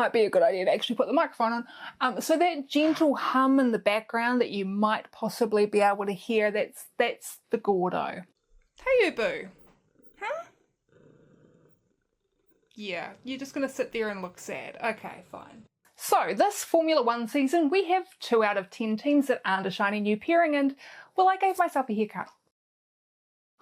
Might be a good idea to actually put the microphone on. So that gentle hum in the background that you might possibly be able to hear, that's the Gordo. Hey you boo. Huh? Yeah, you're just gonna sit there and look sad. Okay, fine. So this Formula 1 season, we have 2 out of 10 teams that aren't a shiny new pairing, and, well, I gave myself a haircut.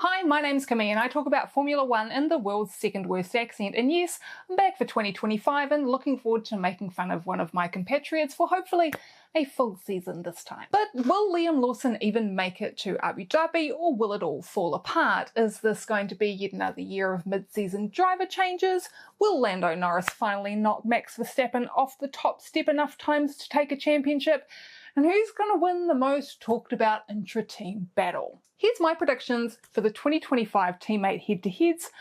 Hi, my name's Camille and I talk about Formula 1 in the world's second worst accent, and yes, I'm back for 2025 and looking forward to making fun of one of my compatriots for hopefully a full season this time. But will Liam Lawson even make it to Abu Dhabi, or will it all fall apart? Is this going to be yet another year of mid-season driver changes? Will Lando Norris finally knock Max Verstappen off the top step enough times to take a championship? And who's going to win the most talked about intra-team battle? Here's my predictions for the 2025 teammate head-to-heads,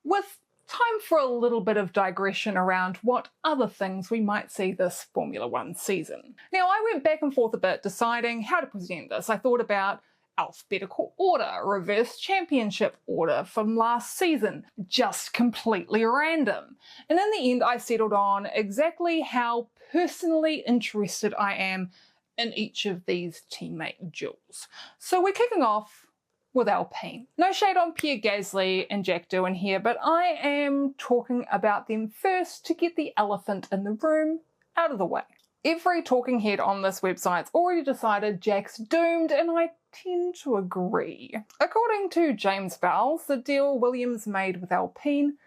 with time for a little bit of digression around what other things we might see this Formula 1 season. Now, I went back and forth a bit deciding how to present this. I thought about alphabetical order, reverse championship order from last season, just completely random. And in the end, I settled on exactly how personally interested I am in each of these teammate duels. So we're kicking off with Alpine. No shade on Pierre Gasly and Jack Doohan here, but I am talking about them first to get the elephant in the room out of the way. Every talking head on this website's already decided Jack's doomed, and I tend to agree. According to James Bowles, the deal Williams made with Alpine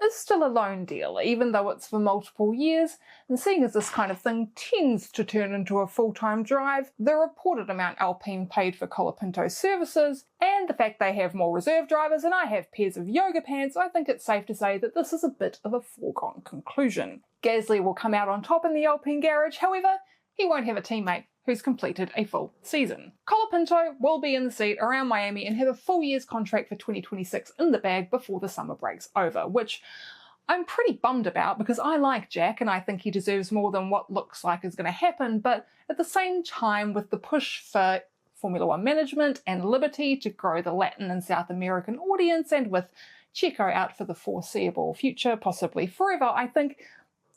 is still a loan deal, even though it's for multiple years, and seeing as this kind of thing tends to turn into a full-time drive, the reported amount Alpine paid for Colapinto's services, and the fact they have more reserve drivers and I have pairs of yoga pants, I think it's safe to say that this is a bit of a foregone conclusion. Gasly will come out on top in the Alpine garage, however, he won't have a teammate who's completed a full season. Colapinto will be in the seat around Miami and have a full year's contract for 2026 in the bag before the summer break's over, which I'm pretty bummed about because I like Jack and I think he deserves more than what looks like is going to happen, but at the same time, with the push for Formula 1 management and liberty to grow the Latin and South American audience, and with Checo out for the foreseeable future, possibly forever, I think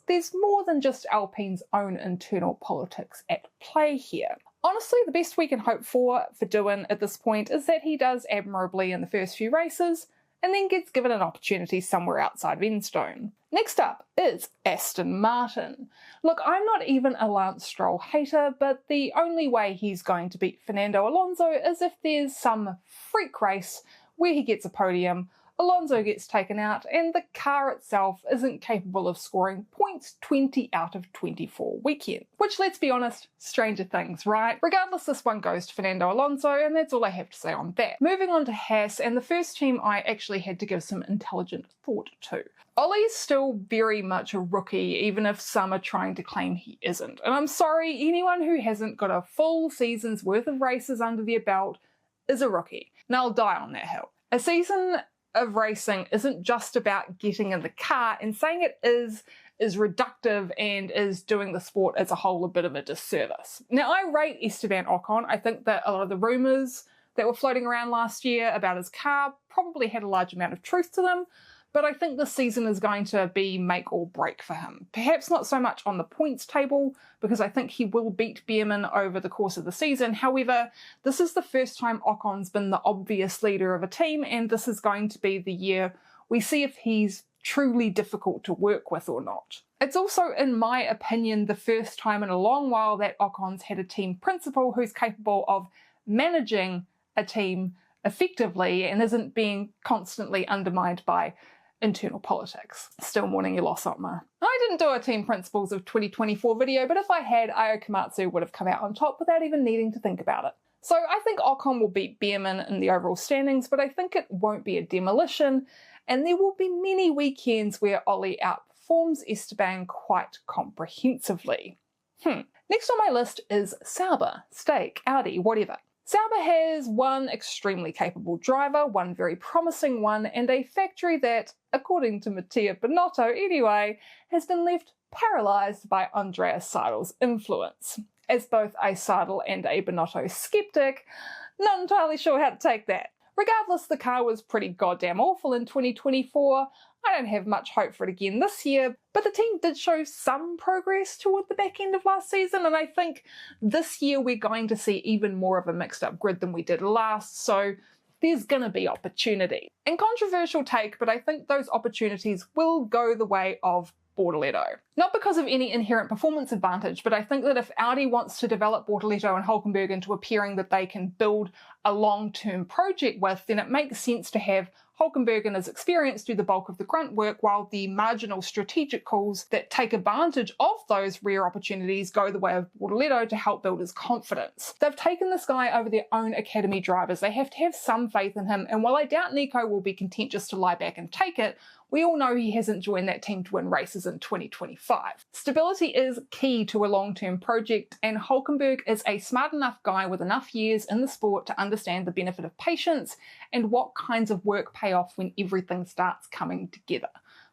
there's more than just Alpine's own internal politics at play here. Honestly, the best we can hope for Doohan at this point is that he does admirably in the first few races and then gets given an opportunity somewhere outside of Enstone. Next up is Aston Martin. Look, I'm not even a Lance Stroll hater, but the only way he's going to beat Fernando Alonso is if there's some freak race where he gets a podium, Alonso gets taken out, and the car itself isn't capable of scoring points 20 out of 24 weekend. Which, let's be honest, stranger things, right? Regardless, this one goes to Fernando Alonso, and that's all I have to say on that. Moving on to Haas, and the first team I actually had to give some intelligent thought to. Ollie's still very much a rookie, even if some are trying to claim he isn't. And I'm sorry, anyone who hasn't got a full season's worth of races under their belt is a rookie. And I'll die on that hill. A season of racing isn't just about getting in the car, and saying it is reductive and is doing the sport as a whole a bit of a disservice. Now, I rate Esteban Ocon. I think that a lot of the rumours that were floating around last year about his car probably had a large amount of truth to them, but I think this season is going to be make or break for him. Perhaps not so much on the points table, because I think he will beat Behrman over the course of the season. However, this is the first time Ocon's been the obvious leader of a team, and this is going to be the year we see if he's truly difficult to work with or not. It's also, in my opinion, the first time in a long while that Ocon's had a team principal who's capable of managing a team effectively and isn't being constantly undermined by internal politics. Still mourning your loss, Otmar. I didn't do a Team Principles of 2024 video, but if I had, Ayo Komatsu would have come out on top without even needing to think about it. So I think Ocon will beat Behrman in the overall standings, but I think it won't be a demolition, and there will be many weekends where Ollie outperforms Esteban quite comprehensively. Next on my list is Sauber, Stake, Audi, whatever. Sauber has one extremely capable driver, one very promising one, and a factory that, according to Mattia Binotto anyway, has been left paralysed by Andreas Seidel's influence. As both a Seidel and a Binotto skeptic, not entirely sure how to take that. Regardless, the car was pretty goddamn awful in 2024. I don't have much hope for it again this year, but the team did show some progress toward the back end of last season, and I think this year we're going to see even more of a mixed up grid than we did last, so there's going to be opportunity. And controversial take, but I think those opportunities will go the way of Bortoleto. Not because of any inherent performance advantage, but I think that if Audi wants to develop Bortoleto and Hülkenberg into a pairing that they can build a long-term project with, then it makes sense to have Hülkenberg and his experience do the bulk of the grunt work, while the marginal strategic calls that take advantage of those rare opportunities go the way of Bortoleto to help build his confidence. They've taken this guy over their own academy drivers. They have to have some faith in him, and while I doubt Nico will be content just to lie back and take it, we all know he hasn't joined that team to win races in 2025. Stability is key to a long-term project, and Hülkenberg is a smart enough guy with enough years in the sport to understand the benefit of patience and what kinds of work pay off when everything starts coming together.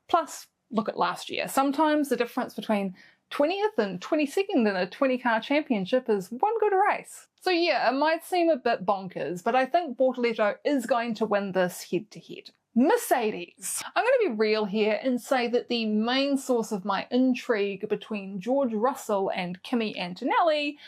Plus, look at last year. Sometimes the difference between 20th and 22nd in a 20-car championship is one good race. So yeah, it might seem a bit bonkers, but I think Bortoleto is going to win this head-to-head. Mercedes. I'm going to be real here and say that the main source of my intrigue between George Russell and Kimi Antonelli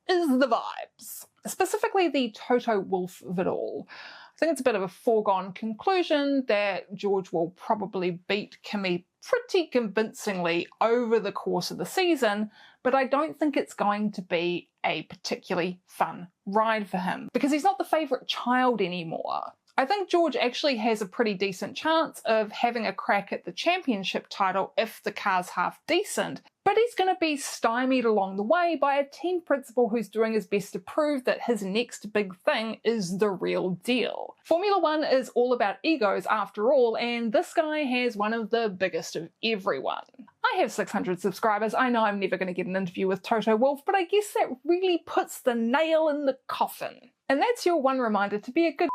is the vibes. Specifically the Toto Wolff of it all. I think it's a bit of a foregone conclusion that George will probably beat Kimi pretty convincingly over the course of the season, but I don't think it's going to be a particularly fun ride for him because he's not the favourite child anymore. I think George actually has a pretty decent chance of having a crack at the championship title if the car's half decent, but he's going to be stymied along the way by a team principal who's doing his best to prove that his next big thing is the real deal. Formula One is all about egos after all, and this guy has one of the biggest of everyone. I have 600 subscribers. I know I'm never going to get an interview with Toto Wolff, but I guess that really puts the nail in the coffin. And that's your one reminder to be a good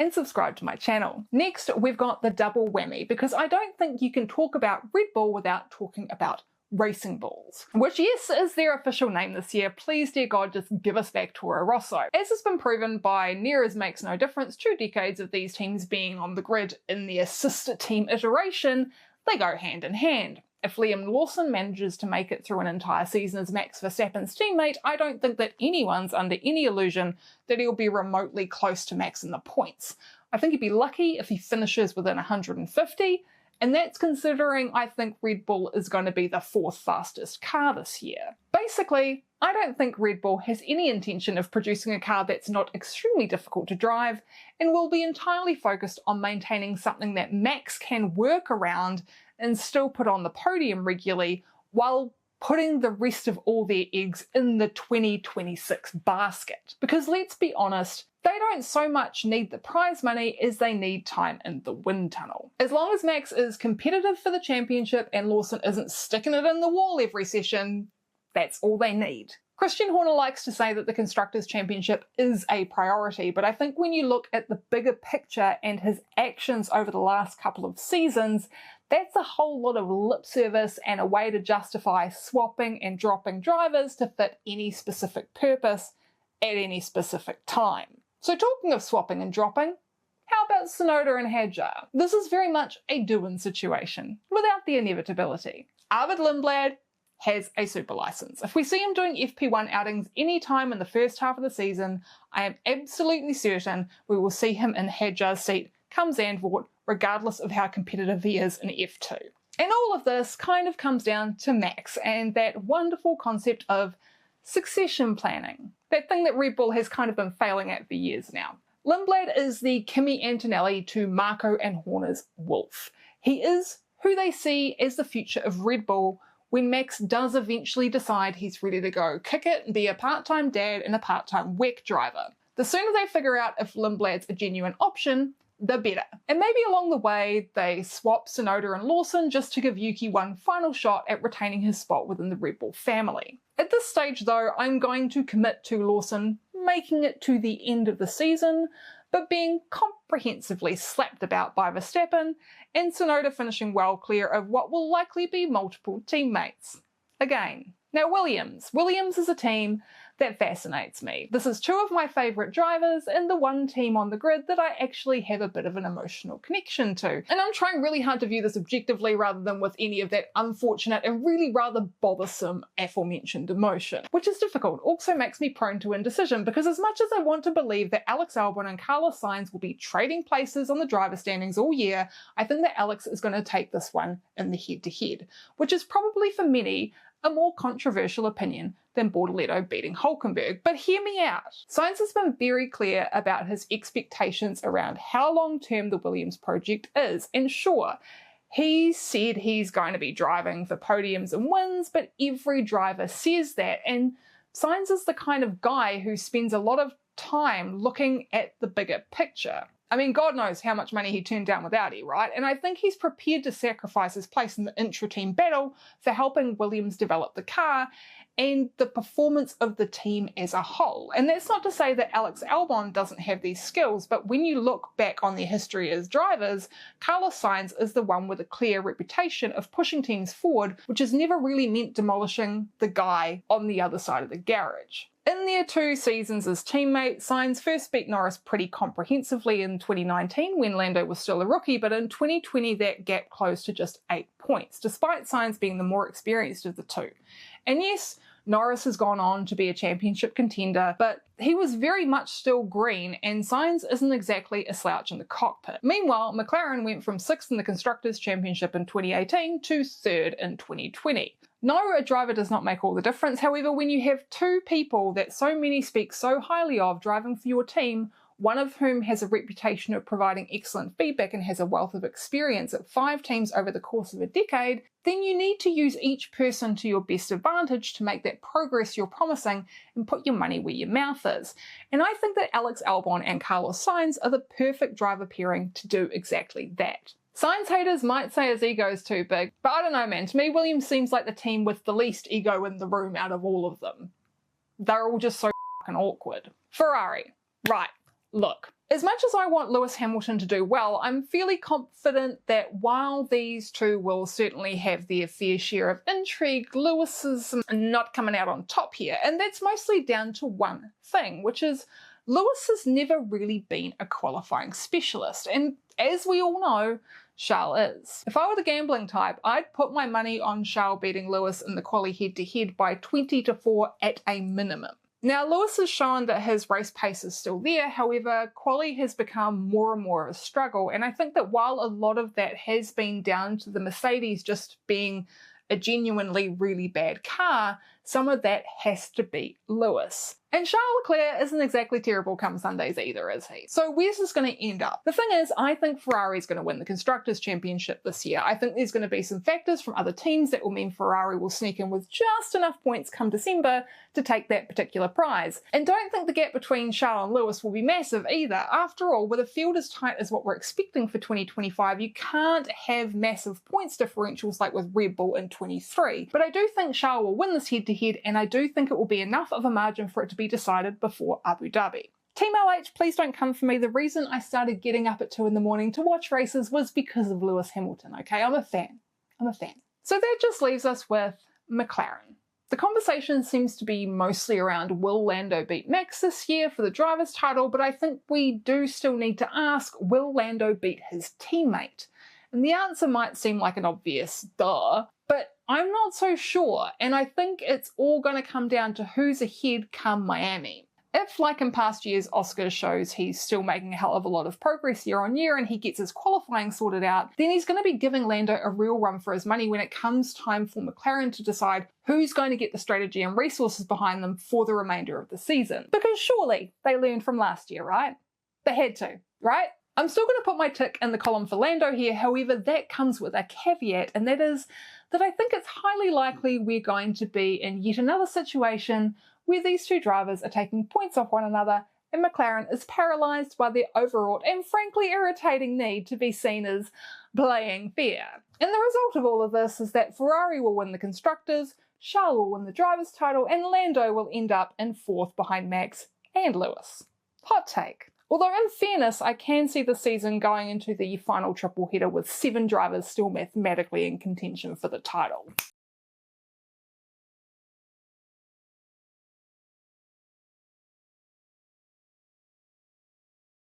and subscribe to my channel. Next, we've got the double whammy, because I don't think you can talk about Red Bull without talking about Racing Bulls, which yes is their official name this year. Please dear God, just give us back Toro Rosso. As has been proven by near as makes no difference 2 decades of these teams being on the grid in their sister team iteration, they go hand in hand. If Liam Lawson manages to make it through an entire season as Max Verstappen's teammate, I don't think that anyone's under any illusion that he'll be remotely close to Max in the points. I think he'd be lucky if he finishes within 150, and that's considering I think Red Bull is going to be the 4th fastest car this year. Basically, I don't think Red Bull has any intention of producing a car that's not extremely difficult to drive, and will be entirely focused on maintaining something that Max can work around and still put on the podium regularly, while putting the rest of all their eggs in the 2026 basket. Because let's be honest, they don't so much need the prize money as they need time in the wind tunnel. As long as Max is competitive for the championship and Lawson isn't sticking it in the wall every session, that's all they need. Christian Horner likes to say that the Constructors' Championship is a priority, but I think when you look at the bigger picture and his actions over the last couple of seasons, that's a whole lot of lip service and a way to justify swapping and dropping drivers to fit any specific purpose at any specific time. So talking of swapping and dropping, how about Tsunoda and Hadjar? This is very much a do-in situation, without the inevitability. Arvid Lindblad has a super license. If we see him doing FP1 outings any time in the first half of the season, I am absolutely certain we will see him in Hadjar's seat come Zandvoort, regardless of how competitive he is in F2. And all of this kind of comes down to Max and that wonderful concept of succession planning, that thing that Red Bull has kind of been failing at for years now. Lindblad is the Kimi Antonelli to Marko and Horner's Wolff. He is who they see as the future of Red Bull when Max does eventually decide he's ready to go kick it and be a part-time dad and a part-time WEC driver. The sooner they figure out if Lindblad's a genuine option, the better. And maybe along the way they swap Tsunoda and Lawson just to give Yuki one final shot at retaining his spot within the Red Bull family. At this stage though, I'm going to commit to Lawson making it to the end of the season, but being comprehensively slapped about by Verstappen, and Tsunoda finishing well clear of what will likely be multiple teammates. Again. Now Williams. Williams is a team That fascinates me. This is two of my favourite drivers and the one team on the grid that I actually have a bit of an emotional connection to. And I'm trying really hard to view this objectively rather than with any of that unfortunate and really rather bothersome aforementioned emotion, which is difficult. Also makes me prone to indecision because as much as I want to believe that Alex Albon and Carlos Sainz will be trading places on the driver standings all year, I think that Alex is going to take this one in the head-to-head, which is probably for many a more controversial opinion than Bortoleto beating Hulkenberg. But hear me out. Sainz has been very clear about his expectations around how long-term the Williams project is, and sure, he said he's going to be driving for podiums and wins, but every driver says that, and Sainz is the kind of guy who spends a lot of time looking at the bigger picture. I mean, God knows how much money he turned down with Audi, right? And I think he's prepared to sacrifice his place in the intra-team battle for helping Williams develop the car and the performance of the team as a whole. And that's not to say that Alex Albon doesn't have these skills, but when you look back on their history as drivers, Carlos Sainz is the one with a clear reputation of pushing teams forward, which has never really meant demolishing the guy on the other side of the garage. In their 2 seasons as teammates, Sainz first beat Norris pretty comprehensively in 2019 when Lando was still a rookie, but in 2020 that gap closed to just 8 points, despite Sainz being the more experienced of the two. And yes, Norris has gone on to be a championship contender, but he was very much still green, and Sainz isn't exactly a slouch in the cockpit. Meanwhile, McLaren went from 6th in the Constructors' Championship in 2018 to 3rd in 2020. No, a driver does not make all the difference. However, when you have 2 people that so many speak so highly of driving for your team, one of whom has a reputation of providing excellent feedback and has a wealth of experience at 5 teams over the course of a decade, then you need to use each person to your best advantage to make that progress you're promising and put your money where your mouth is. And I think that Alex Albon and Carlos Sainz are the perfect driver pairing to do exactly that. Sainz haters might say his ego is too big, but I don't know, man. To me, Williams seems like the team with the least ego in the room out of all of them. They're all just so fucking awkward. Ferrari. Right. Look, as much as I want Lewis Hamilton to do well, I'm fairly confident that while these two will certainly have their fair share of intrigue, Lewis is not coming out on top here. And that's mostly down to one thing, which is Lewis has never really been a qualifying specialist. And as we all know, Charles is. If I were the gambling type, I'd put my money on Charles beating Lewis in the quali head-to-head by 20-4 at a minimum. Now, Lewis has shown that his race pace is still there, however, quali has become more and more of a struggle, and I think that while a lot of that has been down to the Mercedes just being a genuinely really bad car, some of that has to be Lewis. And Charles Leclerc isn't exactly terrible come Sundays either, is he? So where's this going to end up? The thing is, I think Ferrari's going to win the Constructors' Championship this year. I think there's going to be some factors from other teams that will mean Ferrari will sneak in with just enough points come December to take that particular prize. And don't think the gap between Charles and Lewis will be massive either. After all, with a field as tight as what we're expecting for 2025, you can't have massive points differentials like with Red Bull in 23. But I do think Charles will win this head-to-head, and I do think it will be enough of a margin for it to be decided before Abu Dhabi. Team LH, please don't come for me. The reason I started getting up at 2 in the morning to watch races was because of Lewis Hamilton, okay? I'm a fan. So that just leaves us with McLaren. The conversation seems to be mostly around will Lando beat Max this year for the driver's title, but I think we do still need to ask, will Lando beat his teammate? And the answer might seem like an obvious duh, but I'm not so sure, and I think it's all going to come down to who's ahead come Miami. If, like in past years, Oscar shows he's still making a hell of a lot of progress year on year and he gets his qualifying sorted out, then he's going to be giving Lando a real run for his money when it comes time for McLaren to decide who's going to get the strategy and resources behind them for the remainder of the season. Because surely they learned from last year, right? They had to, right? I'm still going to put my tick in the column for Lando here, however, that comes with a caveat, and that is that I think it's highly likely we're going to be in yet another situation where these two drivers are taking points off one another and McLaren is paralysed by their overwrought and frankly irritating need to be seen as playing fair. And the result of all of this is that Ferrari will win the Constructors, Charles will win the driver's title, and Lando will end up in 4th behind Max and Lewis. Hot take. Although in fairness, I can see the season going into the final triple header with 7 drivers still mathematically in contention for the title.